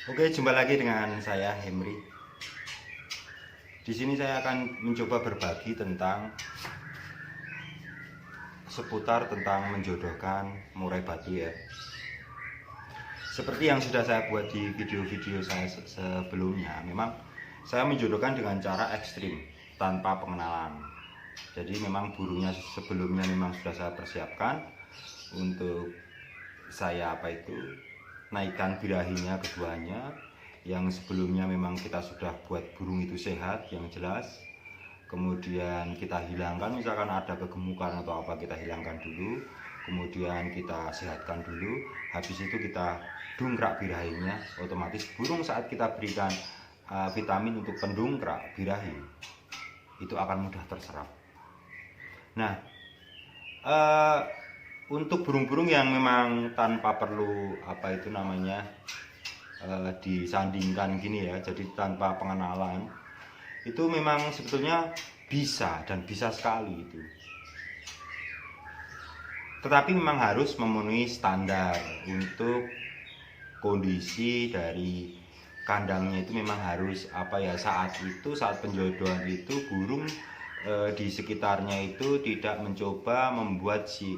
Oke, jumpa lagi dengan saya Henry. Di sini saya akan mencoba berbagi tentang seputar tentang menjodohkan murai batu ya. Seperti yang sudah saya buat di video-video saya sebelumnya, memang saya menjodohkan dengan cara ekstrim tanpa pengenalan. Jadi memang burungnya sebelumnya memang sudah saya persiapkan untuk saya naikkan birahinya keduanya, yang sebelumnya memang kita sudah buat burung itu sehat yang jelas. Kemudian kita hilangkan, misalkan ada kegemukan atau apa, kita hilangkan dulu, kemudian kita sehatkan dulu. Habis itu kita dungkrak birahinya. Otomatis burung saat kita berikan vitamin untuk pendungkrak birahi itu akan mudah terserap. Nah, untuk burung-burung yang memang tanpa perlu disandingkan gini ya, jadi tanpa pengenalan, itu memang sebetulnya bisa dan bisa sekali itu. Tetapi memang harus memenuhi standar untuk kondisi dari kandangnya. Itu memang harus saat penjodohan itu burung di sekitarnya itu tidak mencoba membuat si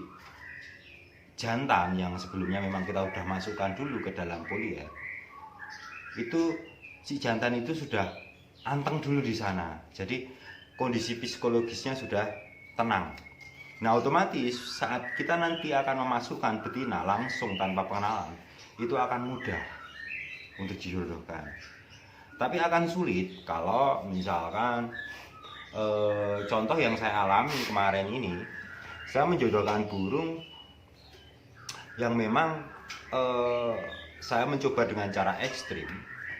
jantan yang sebelumnya memang kita sudah masukkan dulu ke dalam polier. Itu si jantan itu sudah anteng dulu di sana. Jadi kondisi psikologisnya sudah tenang. Nah, otomatis saat kita nanti akan memasukkan betina langsung tanpa pengenalan, itu akan mudah untuk dijodohkan. Tapi akan sulit kalau misalkan contoh yang saya alami kemarin ini, saya menjodohkan burung yang memang saya mencoba dengan cara ekstrim,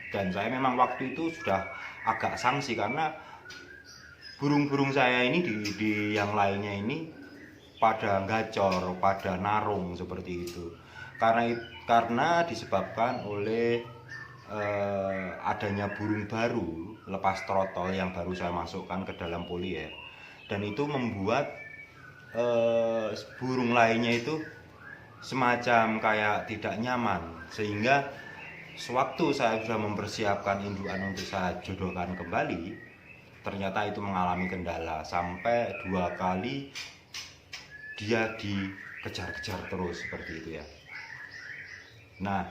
dan saya memang waktu itu sudah agak sanksi karena burung-burung saya ini di yang lainnya ini pada gacor, pada narung seperti itu. Karena disebabkan oleh adanya burung baru lepas trotol yang baru saya masukkan ke dalam polier, dan itu membuat burung lainnya itu semacam kayak tidak nyaman, sehingga sewaktu saya sudah mempersiapkan indukan untuk saya jodohkan kembali, ternyata itu mengalami kendala sampai 2 kali dia dikejar-kejar terus seperti itu ya. Nah,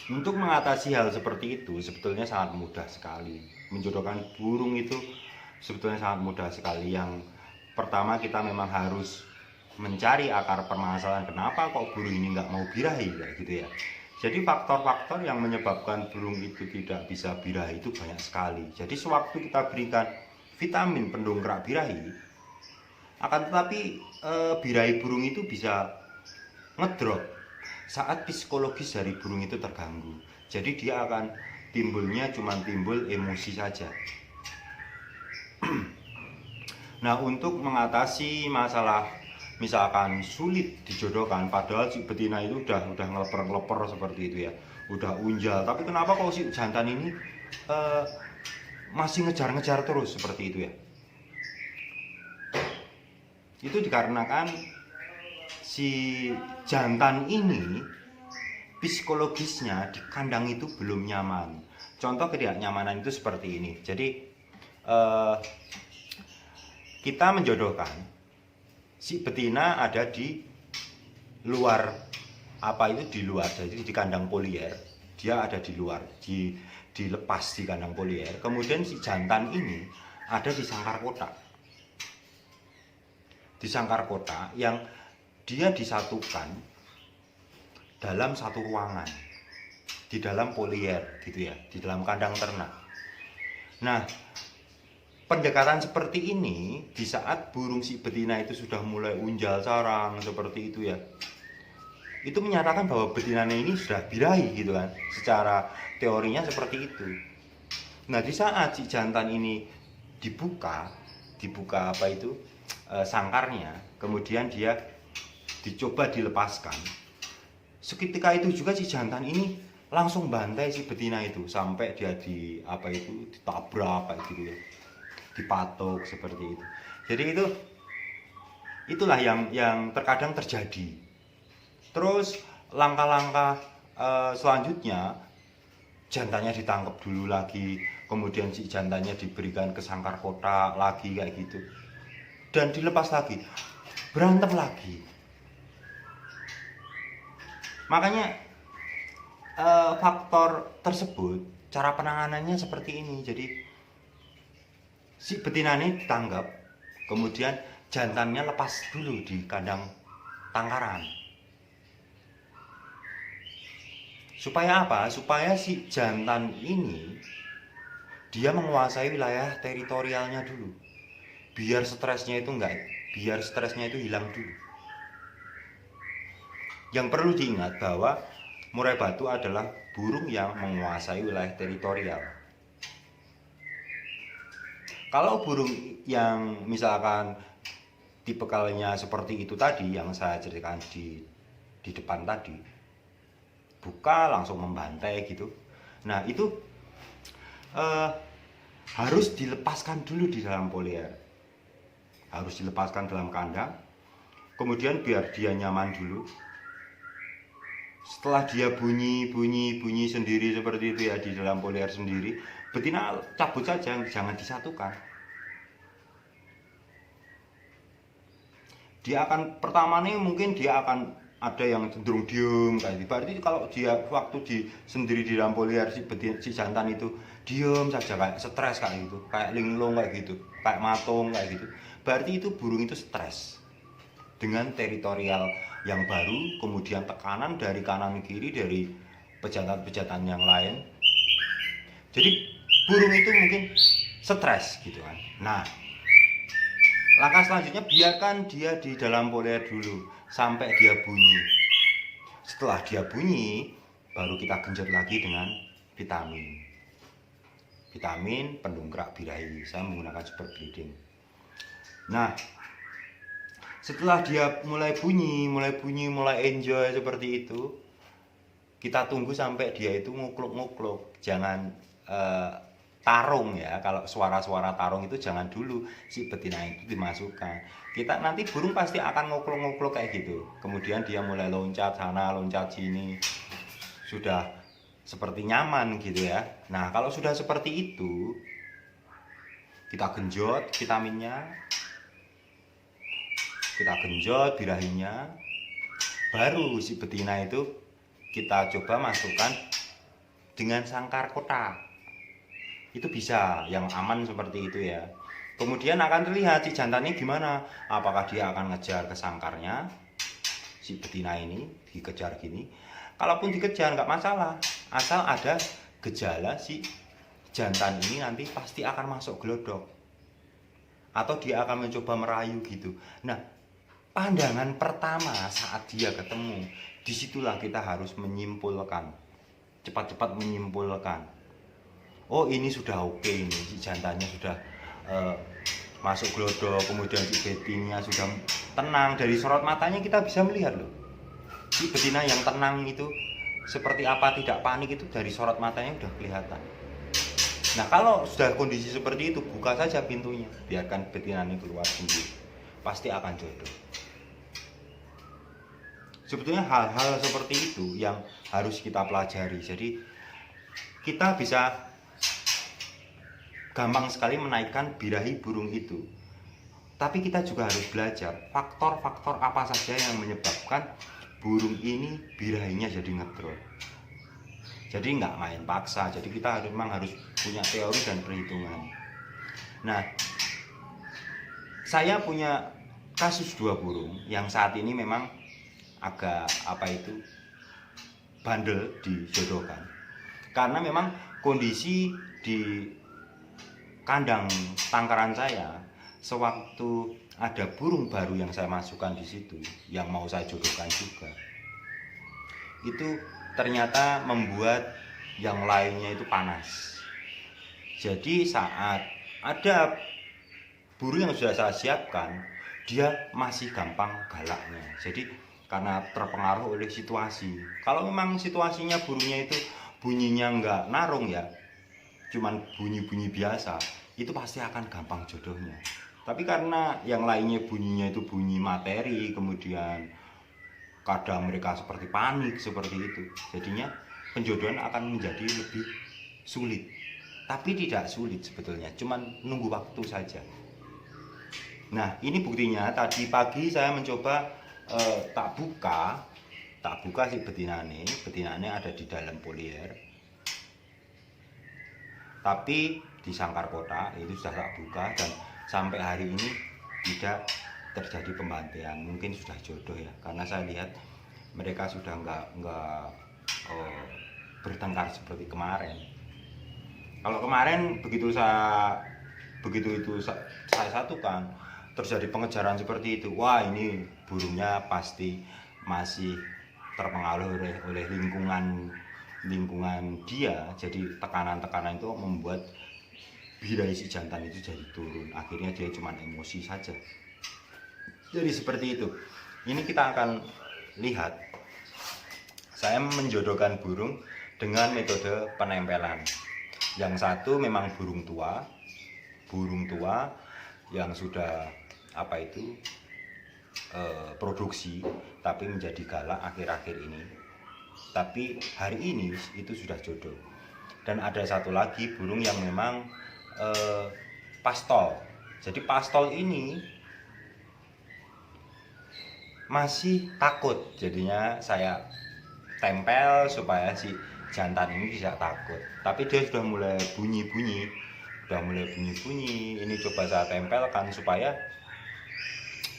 untuk mengatasi hal seperti itu sebetulnya sangat mudah sekali. Menjodohkan burung itu sebetulnya sangat mudah sekali. Yang pertama, kita memang harus mencari akar permasalahan kenapa kok burung ini nggak mau birahi kayak gitu ya. Jadi faktor-faktor yang menyebabkan burung itu tidak bisa birahi itu banyak sekali. Jadi sewaktu kita berikan vitamin pendongkrak birahi, akan tetapi birahi burung itu bisa ngedrop saat psikologis dari burung itu terganggu. Jadi dia akan timbul emosi saja. Nah, untuk mengatasi masalah misalkan sulit dijodohkan padahal si betina itu udah ngeleper-ngeleper seperti itu ya, udah unjal, tapi kenapa kok si jantan ini masih ngejar-ngejar terus seperti itu ya. Itu dikarenakan si jantan ini psikologisnya di kandang itu belum nyaman. Contoh ketidaknyamanan itu seperti ini. Jadi kita menjodohkan si betina ada di luar di luar, jadi di kandang polier dia ada di luar, dilepas di kandang polier. Kemudian si jantan ini ada di sangkar kotak yang dia disatukan dalam satu ruangan di dalam polier gitu ya, di dalam kandang ternak. Nah, pendekatan seperti ini di saat burung si betina itu sudah mulai unjal sarang seperti itu ya, itu menyatakan bahwa betinanya ini sudah birahi gitu kan, secara teorinya seperti itu. Nah, di saat si jantan ini dibuka sangkarnya, kemudian dia dicoba dilepaskan, seketika itu juga si jantan ini langsung bantai si betina itu sampai dia ditabrak kayak gitu ya, dipatok seperti itu. Jadi itulah yang terkadang terjadi. Terus langkah-langkah selanjutnya jantannya ditangkap dulu lagi, kemudian si jantannya diberikan ke sangkar kotak lagi kayak gitu, dan dilepas lagi, berantem lagi. Makanya faktor tersebut cara penanganannya seperti ini. Jadi si betina ini ditangkap, kemudian jantannya lepas dulu di kandang tangkaran. Supaya apa? Supaya si jantan ini dia menguasai wilayah teritorialnya dulu. Biar stresnya itu hilang dulu. Yang perlu diingat bahwa murai batu adalah burung yang menguasai wilayah teritorial. Kalau burung yang misalkan tipikalnya seperti itu tadi yang saya ceritakan di depan tadi, buka langsung membantai gitu. Nah itu harus dilepaskan dulu di dalam polier, harus dilepaskan dalam kandang, kemudian biar dia nyaman dulu. Setelah dia bunyi sendiri seperti itu ya di dalam polier sendiri, betina cabut saja, jangan disatukan. Dia akan pertama nih mungkin dia akan ada yang cenderung diem kayak gitu. Berarti kalau dia waktu sendiri di dalam polier si jantan itu diem saja kayak stres kayak gitu, kayak linglung kayak gitu, kayak matung kayak gitu. Berarti itu burung itu stres dengan teritorial yang baru, kemudian tekanan dari kanan kiri dari pejantan-pejantan yang lain. Jadi burung itu mungkin stres gitu kan. Nah, langkah selanjutnya biarkan dia di dalam polier dulu sampai dia bunyi. Setelah dia bunyi, baru kita genjot lagi dengan vitamin pendongkrak birahi. Saya menggunakan super bleeding. Nah, setelah dia mulai bunyi, mulai enjoy seperti itu, kita tunggu sampai dia itu ngukluk-ngukluk. Jangan tarung ya, kalau suara-suara tarung itu jangan dulu si betina itu dimasukkan. Kita nanti burung pasti akan ngukluk-ngukluk kayak gitu. Kemudian dia mulai loncat sana, loncat sini, sudah seperti nyaman gitu ya. Nah kalau sudah seperti itu, kita genjot vitaminnya, kita genjot birahinya, baru si betina itu kita coba masukkan dengan sangkar kotak. Itu bisa, yang aman seperti itu ya. Kemudian akan terlihat si jantannya gimana, apakah dia akan ngejar ke sangkarnya, si betina ini dikejar gini. Kalaupun dikejar nggak masalah, asal ada gejala si jantan ini nanti pasti akan masuk gelodok, atau dia akan mencoba merayu gitu. Nah, pandangan pertama saat dia ketemu, disitulah kita harus menyimpulkan, cepat-cepat menyimpulkan. Oh ini sudah oke, ini si jantannya sudah masuk gelodok, kemudian si betinnya sudah tenang. Dari sorot matanya kita bisa melihat loh, si betina yang tenang itu seperti apa, tidak panik itu dari sorot matanya sudah kelihatan. Nah kalau sudah kondisi seperti itu, buka saja pintunya, biarkan betina ini keluar sendiri, pasti akan jodoh. Sebetulnya hal-hal seperti itu yang harus kita pelajari. Jadi kita bisa gampang sekali menaikkan birahi burung itu. Tapi kita juga harus belajar faktor-faktor apa saja yang menyebabkan burung ini birahinya jadi ngedrop. Jadi nggak main paksa. Jadi kita memang harus punya teori dan perhitungan. Nah, saya punya kasus dua burung yang saat ini memang agak bandel dijodohkan. Karena memang kondisi di kandang tangkaran saya, sewaktu ada burung baru yang saya masukkan di situ, yang mau saya jodohkan juga, itu ternyata membuat yang lainnya itu panas. Jadi saat ada burung yang sudah saya siapkan, dia masih gampang galaknya. Jadi karena terpengaruh oleh situasi. Kalau memang situasinya burungnya itu bunyinya nggak narung ya, cuman bunyi-bunyi biasa, itu pasti akan gampang jodohnya. Tapi karena yang lainnya bunyinya itu bunyi materi, kemudian kadang mereka seperti panik seperti itu, jadinya penjodohan akan menjadi lebih sulit. Tapi tidak sulit sebetulnya, cuman nunggu waktu saja. Nah, ini buktinya tadi pagi saya mencoba tak buka si betinane ada di dalam polier. Tapi di sangkar kotak itu sudah tak buka dan sampai hari ini tidak terjadi pembantaian. Mungkin sudah jodoh ya, karena saya lihat mereka sudah nggak bertengkar seperti kemarin. Kalau kemarin begitu itu saya satukan terjadi pengejaran seperti itu, wah ini burungnya pasti masih terpengaruh oleh lingkungan dia. Jadi tekanan-tekanan itu membuat birahi si jantan itu jadi turun. Akhirnya dia cuma emosi saja. Jadi seperti itu. Ini kita akan lihat. Saya menjodohkan burung dengan metode penempelan. Yang satu memang burung tua yang sudah produksi tapi menjadi galak akhir-akhir ini. Tapi hari ini itu sudah jodoh. Dan ada satu lagi burung yang memang pastol. Jadi pastol ini masih takut, jadinya saya tempel supaya si jantan ini tidak takut. Tapi dia sudah mulai bunyi-bunyi. Ini coba saya tempelkan supaya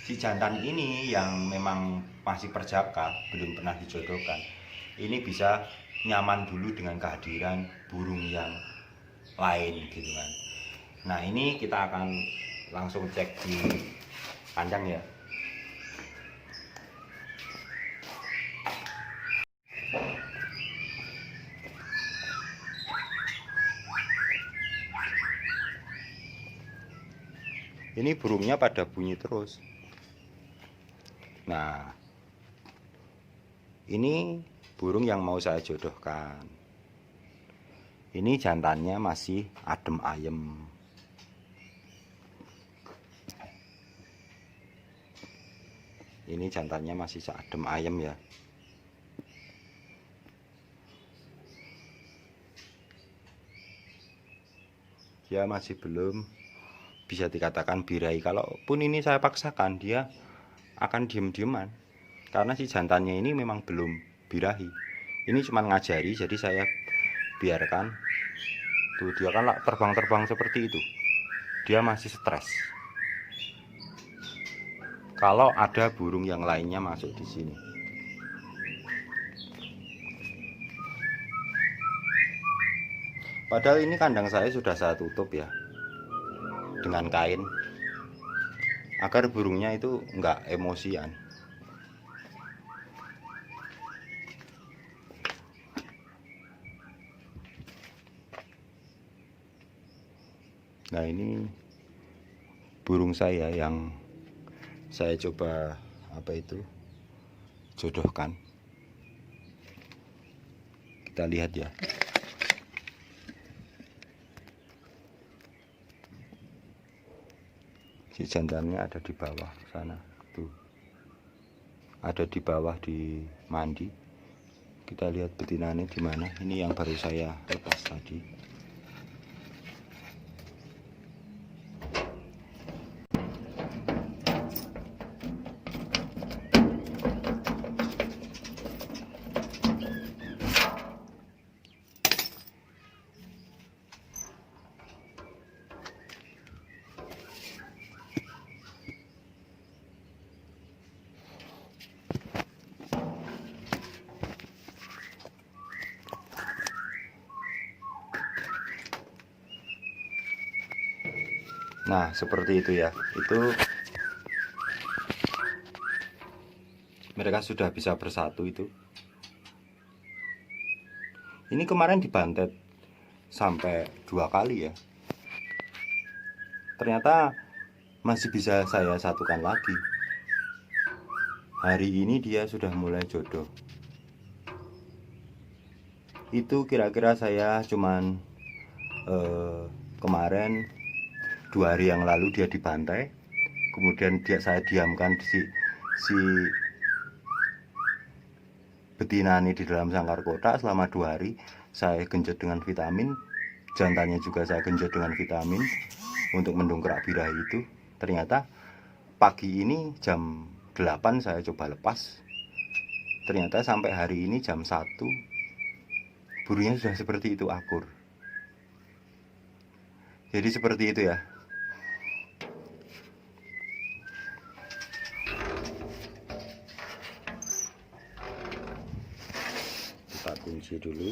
si jantan ini yang memang masih perjaka, belum pernah dijodohkan, ini bisa nyaman dulu dengan kehadiran burung yang lain gitu kan. Nah, ini kita akan langsung cek di kandang ya. Ini burungnya pada bunyi terus. Nah, ini burung yang mau saya jodohkan. Ini jantannya masih adem ayem. Ini jantannya masih adem ayem ya. Dia masih belum bisa dikatakan birahi. Kalaupun ini saya paksakan, dia akan diem-dieman karena si jantannya ini memang belum birahi. Ini cuma ngajari, jadi saya biarkan. Tuh, dia kan terbang-terbang seperti itu. Dia masih stres. Kalau ada burung yang lainnya masuk di sini. Padahal ini kandang saya sudah saya tutup ya dengan kain agar burungnya itu enggak emosian. Nah, ini burung saya yang saya coba jodohkan. Kita lihat ya. Si jantannya ada di bawah sana tuh, ada di bawah di mandi. Kita lihat betinanya di mana. Ini yang baru saya lepas tadi. Nah, seperti itu ya. Itu mereka sudah bisa bersatu itu. Ini kemarin dibantet sampai 2 kali ya. Ternyata masih bisa saya satukan lagi. Hari ini dia sudah mulai jodoh. Itu kira-kira saya cuman kemarin 2 hari yang lalu dia dibantai, kemudian saya diamkan si betina ini di dalam sangkar kotak selama 2 hari. Saya genjot dengan vitamin, jantannya juga saya genjot dengan vitamin untuk mendongkrak birahi itu. Ternyata pagi ini jam 8 saya coba lepas, ternyata sampai hari ini jam 1 burungnya sudah seperti itu, akur. Jadi seperti itu ya. Kita kunci dulu.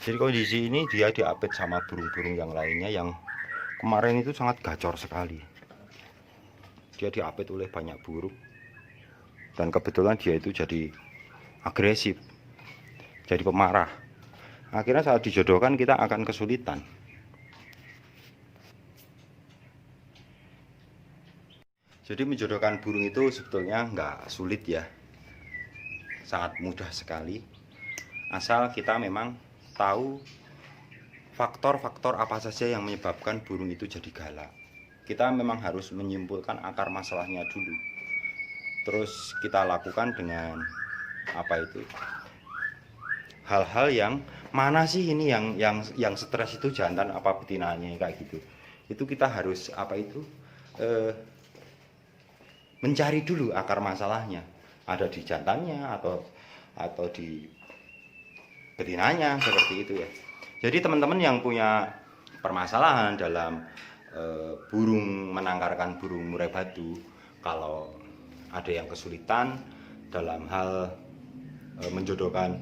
Jadi kondisi ini dia diapit sama burung-burung yang lainnya yang kemarin itu sangat gacor sekali. Dia diapit oleh banyak burung. Dan kebetulan dia itu jadi agresif, jadi pemarah. Akhirnya saat dijodohkan kita akan kesulitan. Jadi menjodohkan burung itu sebetulnya nggak sulit ya, sangat mudah sekali. Asal kita memang tahu faktor-faktor apa saja yang menyebabkan burung itu jadi galak. Kita memang harus menyimpulkan akar masalahnya dulu. Terus kita lakukan dengan apa itu? Hal-hal yang mana sih ini yang stres itu jantan apa betinanya kayak gitu. Itu kita harus apa itu? Mencari dulu akar masalahnya. Ada di jantannya atau di betinanya, seperti itu ya. Jadi teman-teman yang punya permasalahan dalam burung menangkarkan burung murai batu, kalau ada yang kesulitan dalam hal menjodohkan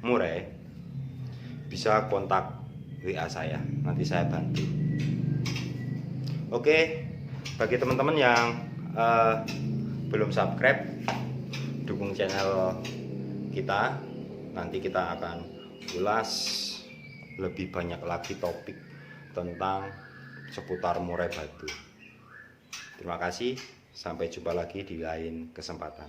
murai, bisa kontak WA saya, nanti saya bantu. Oke, bagi teman-teman yang belum subscribe, dukung channel kita. Nanti kita akan ulas lebih banyak lagi topik tentang seputar murai batu. Terima kasih, sampai jumpa lagi di lain kesempatan.